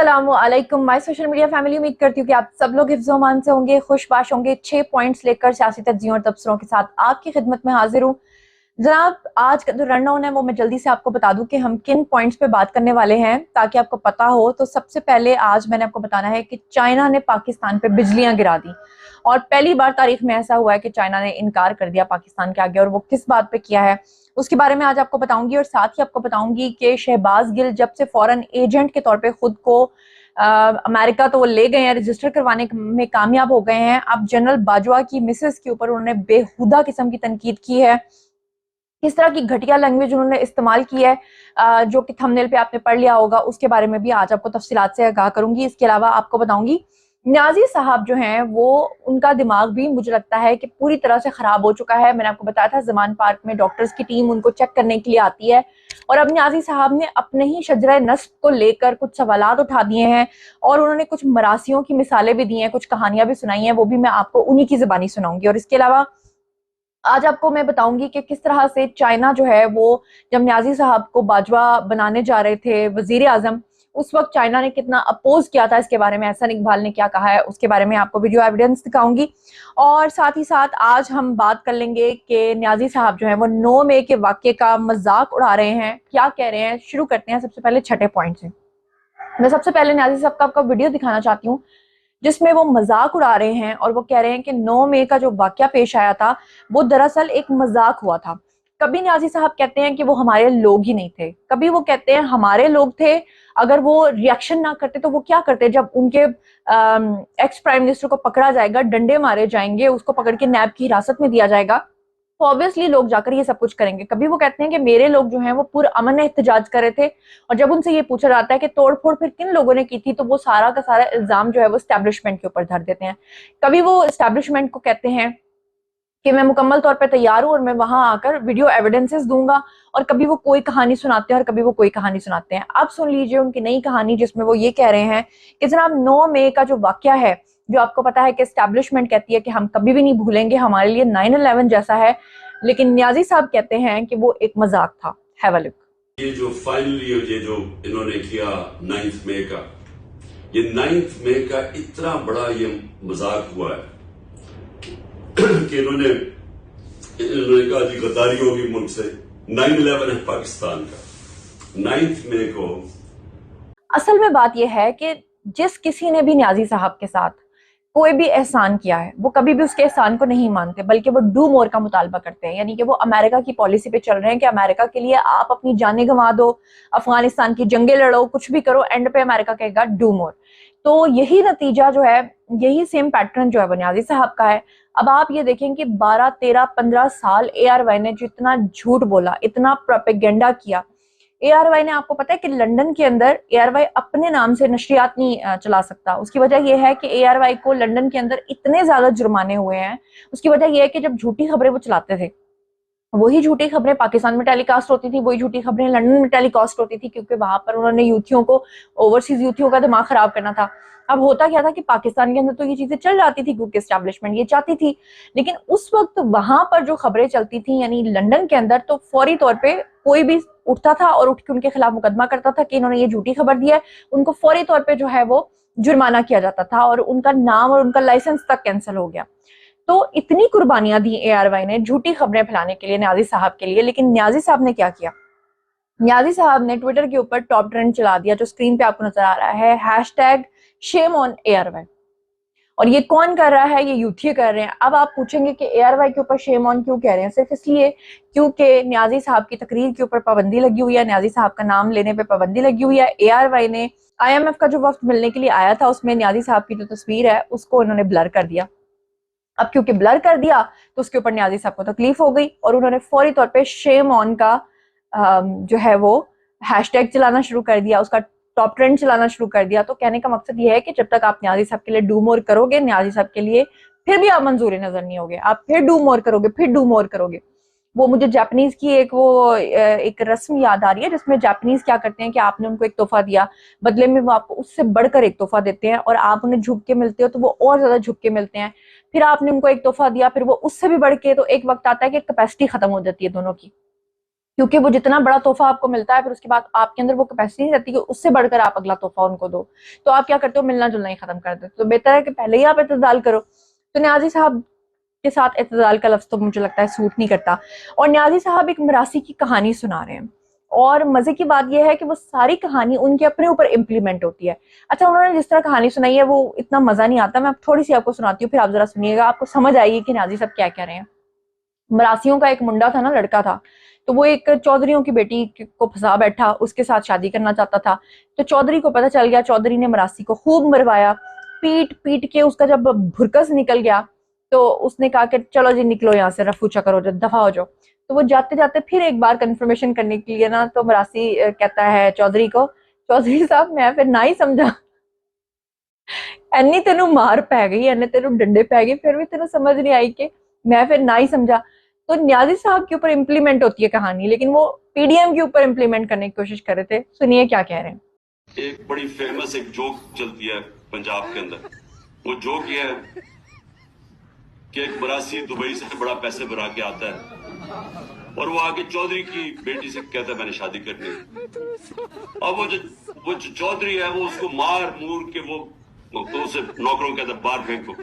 अस्सलामुअलैकुम my social media family. उम्मीद करती हूँ कि आप सब लोग हिफ्ज़-ओ-अमान से होंगे, खुशबाश होंगे। 6 पॉइंट्स लेकर सियासी तज्ज़ियों और तबसरों के साथ आपकी खिदमत में हाजिर हूँ। जनाब, आज का जो रन-डाउन है वो मैं जल्दी से आपको बता दूं कि हम किन पॉइंट्स पे बात करने वाले हैं ताकि आपको पता हो। तो सबसे पहले आज मैंने आपको बताना है कि चाइना ने पाकिस्तान पे बिजलियां गिरा दी और पहली बार तारीख में ऐसा हुआ है कि चाइना ने इनकार कर दिया पाकिस्तान के आगे, और वो किस बात पे किया है उसके बारे में आज आपको बताऊंगी। और साथ ही आपको बताऊंगी कि शहबाज गिल जब से फॉरेन एजेंट के तौर पे खुद को अमेरिका तो वो ले गए हैं, रजिस्टर करवाने में कामयाब हो गए हैं। अब जनरल बाजवा की मिसेस के ऊपर उन्होंने बेहुदा किस्म की तनकीद की है, किस तरह की घटिया लैंग्वेज उन्होंने इस्तेमाल की है, जो कि थंबनेल पे आपने पढ़ लिया होगा, उसके बारे में भी आज आपको तफसीलात से आगाह करूंगी। इसके अलावा आपको बताऊंगी न्याजी साहब जो हैं वो, उनका दिमाग भी मुझे लगता है कि पूरी तरह से खराब हो चुका है। मैंने आपको बताया था ज़मान पार्क में डॉक्टर्स की टीम उनको चेक करने के लिए आती है, और अब न्याजी साहब ने अपने ही शजरा नस्ब को लेकर कुछ सवालात उठा दिए हैं और उन्होंने कुछ मरासियों की मिसालें भी दी हैं, कुछ कहानियां भी सुनाई हैं, वो भी मैं आपको उन्हीं की ज़बानी सुनाऊंगी। और इसके अलावा आज आपको मैं बताऊंगी कि किस तरह से चाइना जो है वो, जब न्याजी साहब को बाजवा बनाने जा रहे थे वजीर आजम, उस वक्त चाइना ने कितना अपोज किया था। इसके बारे में एहसन इकबाल ने क्या कहा है उसके बारे में आपको वीडियो एविडेंस दिखाऊंगी। और साथ ही साथ आज हम बात कर लेंगे कि न्याजी साहब जो है वो 9 मई के वाक्य का मजाक उड़ा रहे हैं, क्या कह रहे हैं। शुरू करते हैं सबसे पहले छठे पॉइंट से। मैं सबसे पहले न्याजी साहब का आपका वीडियो दिखाना चाहती हूँ जिसमें वो मजाक उड़ा रहे हैं और वो कह रहे हैं कि 9 मई का जो वाकया पेश आया था वो दरअसल एक मजाक हुआ था। कभी न्याजी साहब कहते हैं कि वो हमारे लोग ही नहीं थे, कभी वो कहते हैं हमारे लोग थे। अगर वो रिएक्शन ना करते तो वो क्या करते, जब उनके एक्स प्राइम मिनिस्टर को पकड़ा जाएगा, डंडे मारे जाएंगे, उसको पकड़ के नैब की हिरासत में दिया जाएगा, तो ऑब्वियसली लोग जाकर ये सब कुछ करेंगे। कभी वो कहते हैं कि मेरे लोग जो हैं वो पूरे अमन में एहतजाज कर रहे थे, और जब उनसे ये पूछा जाता है कि तोड़फोड़ फिर किन लोगों ने की थी, तो वो सारा का सारा इल्जाम जो है वो एस्टैब्लिशमेंट के ऊपर धर देते हैं। कभी वो एस्टैब्लिशमेंट को कहते हैं कि मैं मुकम्मल तौर पे तैयार हूँ और मैं वहां आकर वीडियो एविडेंसेस दूंगा, और कभी वो कोई कहानी सुनाते हैं और कभी वो कोई कहानी सुनाते हैं। अब सुन लीजिए उनकी नई कहानी, जिसमें वो ये कह रहे हैं कि जनाब 9 मई का जो वाकया है, जो आपको पता है कि एस्टैब्लिशमेंट कहती है कि हम कभी भी नहीं भूलेंगे, हमारे लिए 9/11 जैसा है, लेकिन न्याजी साहब कहते हैं कि वो एक मजाक था। Have a look. ये जो फाइनली ये जो इन्होंने किया 9 मई का, ये 9 मई का इतना बड़ा ये मजाक हुआ है कि इन्होंने कहा जी गद्दारी होगी मुल्क से। 9/11 है पाकिस्तान का, 9 मई को। असल में बात यह है कि जिस किसी ने भी न्याजी साहब के साथ कोई भी एहसान किया है, वो कभी भी उसके एहसान को नहीं मानते, बल्कि वो डू मोर का मुतालबा करते हैं। यानी कि वो अमेरिका की पॉलिसी पे चल रहे हैं कि अमेरिका के लिए आप अपनी जानें गंवा दो, अफगानिस्तान की जंगें लड़ो, कुछ भी करो, एंड पे अमेरिका कहेगा डू मोर। तो यही नतीजा जो है, यही सेम पैटर्न जो है वो न्याजी साहब का है। अब आप ये देखें कि 12, 13, 15 साल ARY ने जो इतना झूठ बोला, इतना प्रोपेगेंडा किया। ARY ने, आपको पता है कि लंदन के अंदर ARY अपने नाम से नशरियात नहीं चला सकता। उसकी वजह यह है कि ARY को लंदन के अंदर इतने ज्यादा जुर्माने हुए हैं। उसकी वजह यह है कि जब झूठी खबरें वो चलाते थे, वही झूठी खबरें पाकिस्तान में टेलीकास्ट होती थी, वही झूठी खबरें लंदन में टेलीकास्ट होती थी, क्योंकि वहां पर उन्होंने यूथियों को, ओवरसीज यूथियों का दिमाग खराब करना था। अब होता क्या था कि पाकिस्तान के अंदर तो ये चीजें चल जाती थी क्योंकि एस्टैब्लिशमेंट ये चाहती थी, लेकिन उस वक्त वहां पर जो खबरें चलती थी यानी लंदन के अंदर, तो फौरी तौर पे कोई भी उठता था और उठ के उनके खिलाफ मुकदमा करता था कि इन्होंने ये झूठी खबर दी है, उनको फौरी तौर पे जो है वो जुर्माना किया जाता था और उनका नाम और उनका लाइसेंस तक कैंसिल हो गया। तो इतनी कुर्बानियां दी ARY ने झूठी खबरें फैलाने के लिए, न्याजी साहब के लिए। लेकिन न्याजी साहब ने क्या किया, न्याजी साहब ने ट्विटर के ऊपर टॉप ट्रेंड चला दिया, जो स्क्रीन पे आपको नजर आ रहा है, #shame on ARY। और ये कौन कर रहा है, ये यूथी कर रहे हैं। अब आप पूछेंगे कि ARY के ऊपर शेम ऑन क्यों कह रहे हैं, सिर्फ इसलिए क्योंकि न्याजी साहब की तकरीर के ऊपर पाबंदी लगी हुई है, न्याजी साहब का नाम लेने पे पाबंदी लगी हुई है। ARY ने IMF का जो वफ्द मिलने के लिए आया था, उसमें न्याजी साहब की जो तस्वीर है उसको इन्होंने ब्लर कर दिया। अब क्योंकि ब्लर कर दिया तो उसके ऊपर न्याजी साहब को तकलीफ हो गई और उन्होंने फौरी तौर पे शेम ऑन का जो है वो हैशटैग चलाना शुरू कर दिया, उसका टॉप ट्रेंड चलाना शुरू कर दिया। तो कहने का मकसद ये है कि जब तक आप न्याजी साहब के लिए डू मोर करोगे, न्याजी साहब के लिए फिर भी आप मंजूरी नजर नहीं होगे, आप फिर डू मोर करोगे, फिर डू मोर करोगे। वो मुझे जापानीज की एक रस्म याद आ रही है, जिसमें जापानीज क्या करते हैं कि आपने उनको एक तोहफा दिया, बदले में वो आपको उससे बढ़कर एक तोहफा देते हैं, और आप उन्हें झुक के मिलते हो तो वो और ज्यादा झुक के मिलते हैं। फिर आपने उनको एक तोहफा दिया, फिर वो उससे भी बढ़ के, तो एक वक्त आता है कि कैपेसिटी खत्म हो जाती है दोनों की। क्योंकि वो जितना बड़ा तोहफा आपको मिलता है फिर उसके बाद आपके अंदर वो कैपेसिटी नहीं रहती कि उससे बढ़कर आप अगला तोहफा उनको दो। तो आप क्या करते हो, मिलना जुलना ही खत्म कर देते हो। तो बेहतर है कि पहले ही आप इत्तेदाल करो। तो न्याजी साहब के साथ इत्तेदाल का लफ्ज तो मुझे लगता है सूट नहीं करता। और न्याजी साहब एक मरासी की कहानी सुना रहे हैं, और मजे की बात यह है कि वो सारी कहानी उनके अपने ऊपर इम्प्लीमेंट होती है। अच्छा, उन्होंने जिस तरह कहानी सुनाई है वो इतना मजा नहीं आता। मैं थोड़ी सी आपको सुनाती हूँ, फिर आप जरा सुनिएगा, आपको समझ आएगी कि न्याजी साहब क्या कह रहे हैं। मरासियों का एक मुंडा था ना, लड़का था। तो वो एक चौधरियों की बेटी को फंसा बैठा, उसके साथ शादी करना चाहता था। तो चौधरी को पता चल गया, चौधरी ने मरासी को खूब मरवाया, पीट पीट के उसका जब भुरकस निकल गया तो उसने कहा कि चलो जी निकलो यहाँ से, रफू चक्कर हो जाओ, दफा हो जाओ। तो वो जाते जाते फिर एक बार कंफर्मेशन करने के लिए ना, तो मरासी कहता है चौधरी को, चौधरी साहब मैं फिर ना ही समझा, एनी तेनू मार पै गई, एने तेनू डंडे पै गए, फिर भी तेनू समझ नहीं आई कि मैं फिर ना ही समझा। तो न्याजी साहब के ऊपर इम्प्लीमेंट होती है कहानी, लेकिन वो पीडीएम के ऊपर इम्प्लीमेंट करने की कोशिश कर रहे थे। सुनिए क्या कह रहे हैं। एक बड़ी फेमस एक जोक चलती है पंजाब के अंदर। वो जोक ये है कि एक मरासी दुबई से बड़ा पैसे बना के आता है और वो आके चौधरी की बेटी से कहता है मैंने शादी करनी है। अब वो जो चौधरी है वो उसको मार मूर के वो तो उसे नौकरों कहता है बाहर फेंको।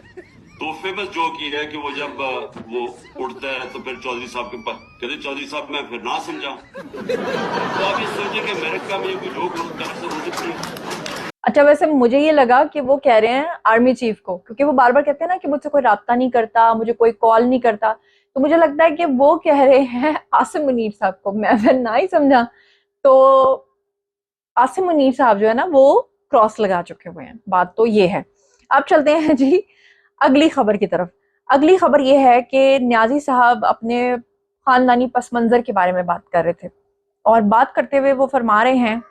तो फेमस जोक ये है कि वो जब वो उठता है तो फिर चौधरी साहब के पास कहते चौधरी साहब मैं फिर ना समझा। तो आप ये सोचिए कि अमेरिका में कोई जोक तरफ से हो सकती है। अच्छा, वैसे मुझे ये लगा कि वो कह रहे हैं आर्मी चीफ को, क्योंकि वो बार बार कहते हैं ना कि मुझसे कोई राब्ता नहीं करता, मुझे कोई कॉल नहीं करता। तो मुझे लगता है कि वो कह रहे हैं आसिम मुनीर साहब को, मैं फिर ना ही समझा। तो आसिम मुनीर साहब जो है ना वो क्रॉस लगा चुके हुए हैं, बात तो ये है। अब चलते हैं जी अगली खबर की तरफ। अगली खबर ये है कि न्याजी साहब अपने खानदानी पस मंजर के बारे में बात कर रहे थे, और बात करते हुए वो फरमा रहे हैं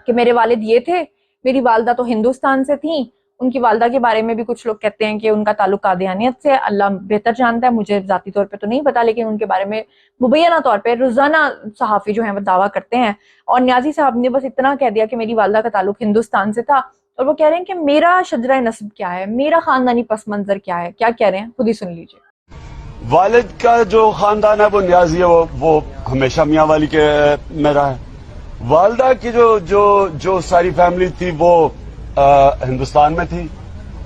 कि मेरे वालिद ये थे, मेरी वालदा तो हिंदुस्तान से थी। उनकी वालदा के बारे में भी कुछ लोग कहते हैं कि उनका ताल्लुक कादियानियत से, अल्लाह बेहतर जानता है, मुझे जाती तौर पे तो नहीं पता, लेकिन उनके बारे में मुबैना तौर पे रोजाना सहाफ़ी जो है वो दावा करते हैं। और न्याजी साहब ने बस इतना कह दिया कि मेरी वालदा का ताल्लुक हिंदुस्तान से था, और वो कह रहे हैं कि मेरा शजरा नस्ब क्या है, मेरा खानदानी पस मंजर क्या है, क्या कह रहे हैं खुद ही सुन लीजिए। वालिद का जो खानदान है वो न्याजी है, वो हमेशा मियाँ वाली के में रहा है। वालदा की जो जो जो सारी फैमिली थी वो हिंदुस्तान में थी,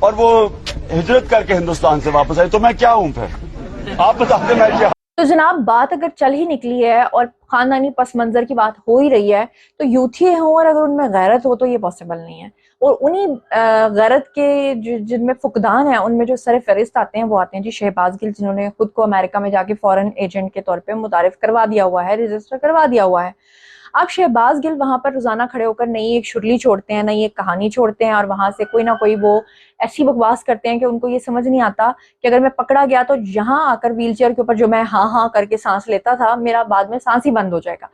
और वो हिजरत करके हिंदुस्तान से वापस आई। तो मैं क्या हूं फिर, आप बता दें मैं क्या। तो जनाब बात अगर चल ही निकली है और खानदानी पस मंजर की बात हो ही रही है, तो यूथी हों और अगर उनमें गैरत हो तो ये पॉसिबल नहीं है। और उन्हीं गैरत के जिनमें फुकदान है उनमें जो सर फहरिस्त आते हैं वो आते हैं जी शहबाज गिल, जिन्होंने खुद को अमेरिका में जाके फॉरेन एजेंट के तौर पे मुतारिफ करवा दिया हुआ है, रजिस्टर करवा दिया हुआ है। अब शहबाज गिल वहां पर रोजाना खड़े होकर नई एक शुरली छोड़ते हैं, नई एक कहानी छोड़ते हैं, और वहां से कोई ना कोई वो ऐसी बकवास करते हैं कि उनको ये समझ नहीं आता कि अगर मैं पकड़ा गया तो यहाँ आकर व्हीलचेयर के ऊपर जो मैं हाँ हाँ करके सांस लेता था, मेरा बाद में सांस ही बंद हो जाएगा।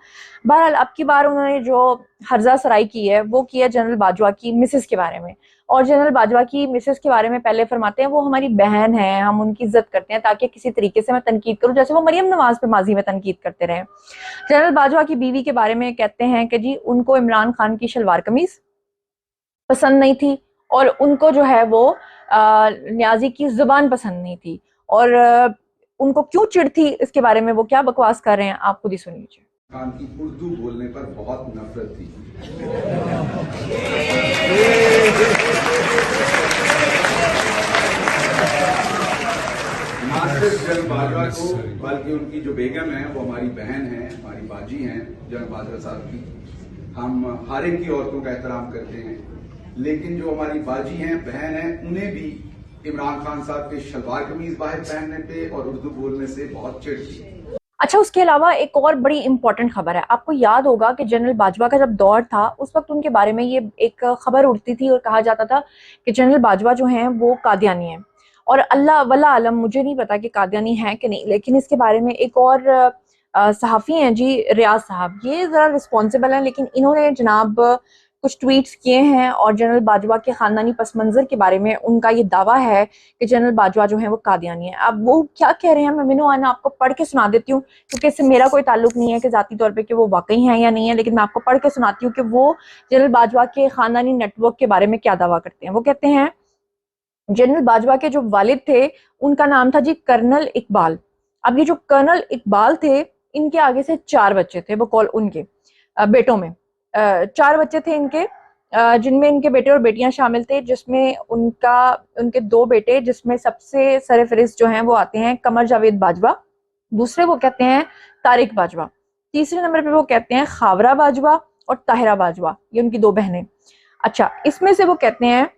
बहरहाल अब की बार उन्होंने जो हर्जा सराई की है वो की है जनरल बाजवा की मिसेस के बारे में। और जनरल बाजवा की मिसेस के बारे में पहले फरमाते हैं वो हमारी बहन है, हम उनकी इज्जत करते हैं, ताकि किसी तरीके से मैं तनकीद करूं जैसे वो मरियम नवाज पे माजी में तनकीद करते रहे। जनरल बाजवा की बीवी के बारे में कहते हैं कि जी उनको इमरान खान की शलवार कमीज पसंद नहीं थी, और उनको जो है वो न्याजी की जुबान पसंद नहीं थी, और उनको क्यों चिढ़ थी इसके बारे में वो क्या बकवास कर रहे हैं आप खुद ही सुन लीजिए। खान की उर्दू बोलने पर बहुत नफरत थी। ना सिर्फ जनरल बाजवा को बल्कि उनकी जो बेगम है वो हमारी बहन है, हमारी बाजी हैं जनरल बाजवा साहब की। हम हर एक की औरतों का एहतराम करते हैं, लेकिन जो हमारी बाजी हैं, बहन हैं, उन्हें भी इमरान खान साहब के शलवार कमीज बाहर पहनने पे और उर्दू बोलने से बहुत चिढ़ थी। अच्छा, उसके अलावा एक और बड़ी इंपॉर्टेंट खबर है। आपको याद होगा कि जनरल बाजवा का जब दौर था उस वक्त उनके बारे में ये एक खबर उड़ती थी और कहा जाता था कि जनरल बाजवा जो हैं वो कादियानी हैं। और अल्लाह वल्ला आलम, मुझे नहीं पता कि कादियानी है कि नहीं, लेकिन इसके बारे में एक और सहाफ़ी हैं जी रियाज साहब, ये ज़रा रिस्पॉन्सिबल हैं, लेकिन इन्होंने जनाब कुछ ट्वीट्स किए हैं और जनरल बाजवा के खानदानी पस मंज़र के बारे में उनका ये दावा है कि जनरल बाजवा जो है वो कादियानी है। अब वो क्या कह रहे हैं मैं मिनो आना आपको पढ़ के सुना देती हूँ, क्योंकि इससे मेरा कोई ताल्लुक नहीं है कि जाती तौर पे कि वो वाकई हैं या नहीं है, लेकिन मैं आपको पढ़ के सुनाती हूँ कि वो जनरल बाजवा के खानदानी नेटवर्क के बारे में क्या दावा करते हैं। वो कहते हैं जनरल बाजवा के जो वालिद थे उनका नाम था जी कर्नल इकबाल। अब ये जो कर्नल इकबाल थे इनके आगे से 4 बच्चे थे, वो कॉल उनके बेटों में 4 बच्चे थे इनके, जिनमें इनके बेटे और बेटियां शामिल थे, जिसमें उनके 2 बेटे, जिसमें सबसे सरफहरिस्त जो हैं वो आते हैं कमर जावेद बाजवा, दूसरे वो कहते हैं तारिक बाजवा, तीसरे नंबर पे वो कहते हैं खावरा बाजवा और ताहिरा बाजवा, ये उनकी 2 बहनें। अच्छा, इसमें से वो कहते हैं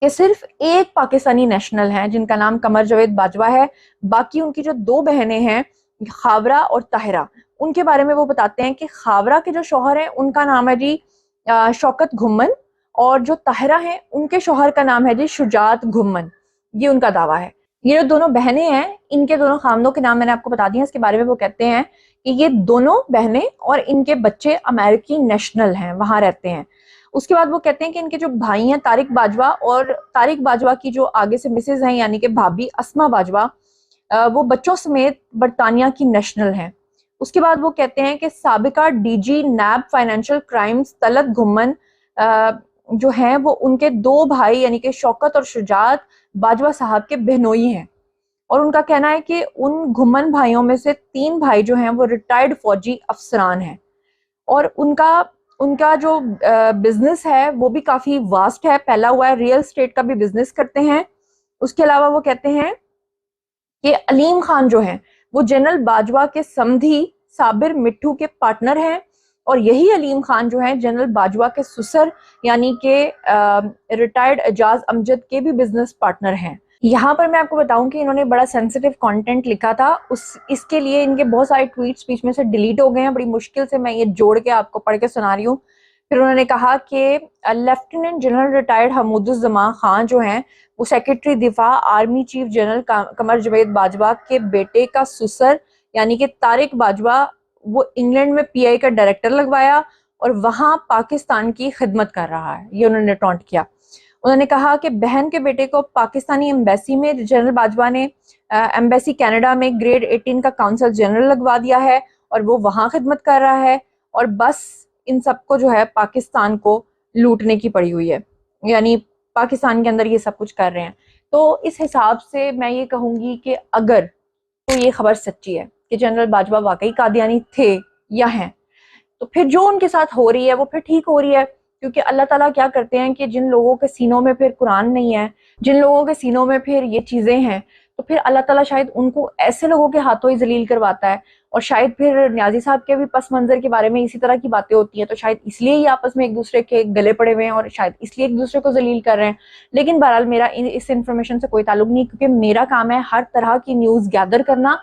कि सिर्फ एक पाकिस्तानी नेशनल हैं जिनका नाम कमर जावेद बाजवा है, बाकी उनकी जो 2 बहनें हैं खावरा और ताहिरा, उनके बारे में वो बताते हैं कि खावरा के जो शौहर हैं उनका नाम है जी शौकत घुम्मन, और जो ताहिरा हैं उनके शौहर का नाम है जी शुजात घुम्मन, ये उनका दावा है। ये जो दोनों बहनें हैं, इनके दोनों खामदों के नाम मैंने आपको बता दिए हैं। इसके बारे में वो कहते हैं कि ये दोनों बहनें और इनके बच्चे अमेरिकी नेशनल हैं, वहां रहते हैं। उसके बाद वो कहते हैं कि इनके जो भाई हैं तारिक बाजवा, और तारिक बाजवा की जो आगे से मिसेज हैं यानी कि भाभी अस्मा बाजवा, वो बच्चों समेत बरतानिया की नेशनल हैं। उसके बाद वो कहते हैं कि साबिका DG NAB financial crimes Talat Ghumman जो हैं वो उनके 2 भाई यानी कि शौकत और शुजात बाजवा साहब के बहनोई हैं, और उनका कहना है कि उन घुम्मन भाइयों में से 3 भाई जो हैं वो रिटायर्ड फौजी अफसरान हैं, और उनका जो बिजनेस है वो भी काफी वास्ट है, फैला हुआ है, रियल एस्टेट का भी बिजनेस करते हैं। उसके अलावा वो कहते हैं कि अलीम खान जो हैं वो जनरल बाजवा के समधी साबिर मिट्ठू के पार्टनर हैं, और यही अलीम खान जो हैं जनरल बाजवा के सुसर यानी कि रिटायर्ड एजाज अमजद के भी बिजनेस पार्टनर हैं। यहाँ पर मैं आपको बताऊं कि इन्होंने बड़ा सेंसिटिव कंटेंट लिखा था, इसके लिए इनके बहुत सारे ट्वीट्स बीच में से डिलीट हो गए हैं, बड़ी मुश्किल से मैं ये जोड़ के आपको पढ़ के सुना रही हूँ। फिर उन्होंने कहा कि लेफ्टिनेंट जनरल रिटायर्ड हमूदुज़्ज़मान खान जो हैं वो सेक्रेटरी दिफा army chief general Qamar Javed Bajwa के बेटे का सुसर यानी कि तारिक बाजवा, वो इंग्लैंड में पीआई का डायरेक्टर लगवाया और वहां पाकिस्तान की खिदमत कर रहा है, ये उन्होंने टॉन्ट किया। उन्होंने कहा कि बहन के बेटे को पाकिस्तानी एम्बेसी में जनरल बाजवा ने एम्बेसी कनाडा में ग्रेड 18 का काउंसल जनरल लगवा दिया है और वो वहां खिदमत कर रहा है, और बस इन सबको जो है पाकिस्तान को लूटने की पड़ी हुई है, यानी पाकिस्तान के अंदर ये सब कुछ कर रहे हैं। तो इस हिसाब से मैं ये कहूंगी कि अगर तो ये खबर सच्ची है कि जनरल बाजवा वाकई कादियानी थे या हैं, तो फिर जो उनके साथ हो रही है वो फिर ठीक हो रही है, क्योंकि अल्लाह ताला क्या करते हैं कि जिन लोगों के सीनों में फिर कुरान नहीं है, जिन लोगों के सीनों में फिर ये चीजें हैं, तो फिर अल्लाह ताला शायद उनको ऐसे लोगों के हाथों ही जलील करवाता है। और शायद फिर न्याजी साहब के भी पस मंजर के बारे में इसी तरह की बातें होती हैं, तो शायद इसलिए ही आपस में एक दूसरे के गले पड़े हुए हैं और शायद इसलिए एक दूसरे को जलील कर रहे हैं। लेकिन बहरहाल मेरा इस इन्फॉर्मेशन से कोई ताल्लुक नहीं, क्योंकि मेरा काम है हर तरह की न्यूज़ गैदर करना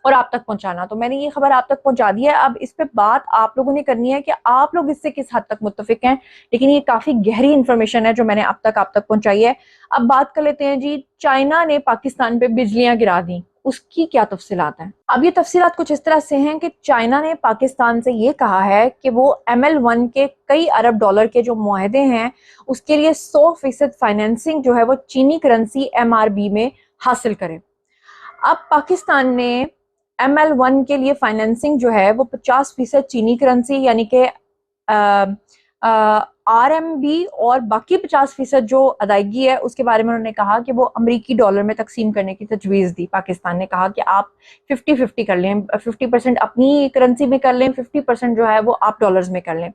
और आप तक पहुंचाना। तो मैंने ये खबर आप तक पहुंचा दी है। अब इस पे बात आप लोगों ने करनी है कि आप लोग इससे किस हद तक मुत्तफिक हैं, लेकिन ये काफी गहरी इंफॉर्मेशन है जो मैंने अब तक आप तक पहुंचाई है। अब बात कर लेते हैं जी, चाइना ने पाकिस्तान पे बिजलियां गिरा दी, उसकी क्या तफसीलात हैं। अब ये तफसीलात कुछ इस तरह से हैं कि चाइना ने पाकिस्तान से ये कहा है कि वो ML1 के कई अरब डॉलर के जो मुआहदे हैं उसके लिए 100% फाइनेंसिंग जो है वो चीनी करेंसी MRB में हासिल करे। अब पाकिस्तान ने ML1 के लिए फाइनेंसिंग जो है वो 50% चीनी करेंसी यानी कि RMB और बाकी 50% जो अदायगी है उसके बारे में उन्होंने कहा कि वो अमरीकी डॉलर में तकसीम करने की तजवीज़ दी। पाकिस्तान ने कहा कि आप 50-50 कर लें, 50% अपनी करेंसी में कर लें, 50% जो है वो आप डॉलर्स में कर लें।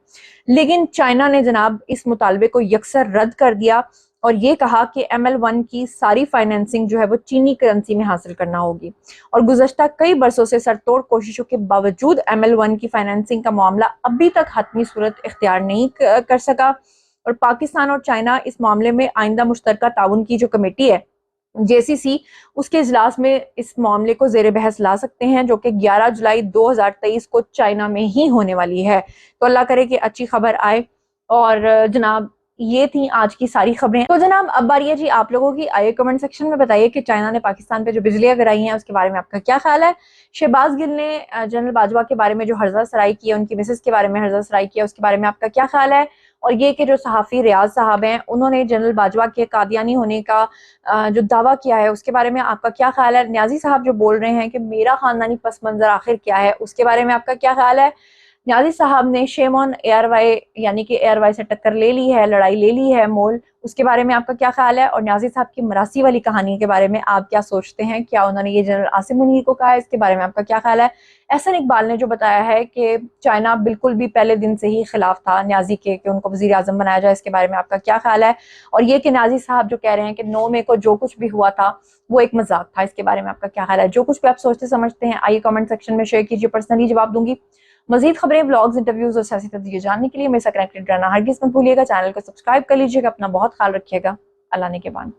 लेकिन चाइना ने जनाब इस मुतालबे को यकसर रद्द कर दिया और ये कहा कि ML1 की सारी फाइनेंसिंग जो है वो चीनी करेंसी में हासिल करना होगी। और गुज़श्ता कई बरसों से सरतोड़ कोशिशों के बावजूद ML1 की फाइनेंसिंग का मामला अभी तक हतमी सूरत इख्तियार नहीं कर सका। और पाकिस्तान और चाइना इस मामले में आइंदा मुश्तरका ताउन की जो कमेटी है JCC, उसके इजलास में इस मामले को जेर बहस ला सकते हैं, जो कि 11 जुलाई 2023 को चाइना में ही होने वाली है। तो अल्लाह करे कि अच्छी खबर आए। और जनाब ये थी आज की सारी खबरें। तो जनाब अब बारी है जी आप लोगों की, आइए कमेंट सेक्शन में बताइए कि चाइना ने पाकिस्तान पे जो बिजलियां गिराई हैं उसके बारे में आपका क्या ख्याल है। शहबाज गिल ने जनरल बाजवा के बारे में जो हर्जा सराई की है, उनकी मिसेस के बारे में हर्जा सराई किया, उसके बारे में आपका क्या ख्याल है। और ये कि जो सहाफ़ी रियाज साहब हैं उन्होंने जनरल बाजवा के कादियानी होने का जो दावा किया है उसके बारे में आपका क्या ख्याल है। न्याजी साहब जो बोल रहे हैं कि मेरा खानदानी पस मंजर आखिर क्या है, उसके बारे में आपका क्या ख्याल है। न्याजी साहब ने शेम ऑन ARY यानी कि ARY से टक्कर ले ली है, लड़ाई ले ली है मोल, उसके बारे में आपका क्या ख्याल है? और न्याजी साहब की मरासी वाली कहानी के बारे में आप क्या सोचते हैं? क्या उन्होंने ये जनरल आसिम मुनीर को कहा है? इसके बारे में आपका क्या ख्याल है? एहसन इकबाल ने जो बताया है कि चाइना बिल्कुल भी पहले दिन से ही खिलाफ था न्याजी के कि उनको वजीर आजम बनाया जाए, इसके बारे में आपका क्या ख्याल है? और ये कि न्याजी साहब जो कह रहे हैं कि 9 मई को जो कुछ भी हुआ था वो एक मजाक था, इसके बारे में आपका क्या ख्याल है? जो कुछ भी आप सोचते समझते हैं आइए कमेंट सेक्शन में शेयर कीजिए, पर्सनली जवाब दूंगी। मजीद खबरें, व्लॉग्स, इंटरव्यूज और सियासी तस्वीरें जानने के लिए मेरे साथ कनेक्टेड रहना हरगिज़ मत भूलिएगा। चैनल को सब्सक्राइब कर लीजिएगा। अपना बहुत ख्याल रखिएगा। अल्लाह ने के बाद।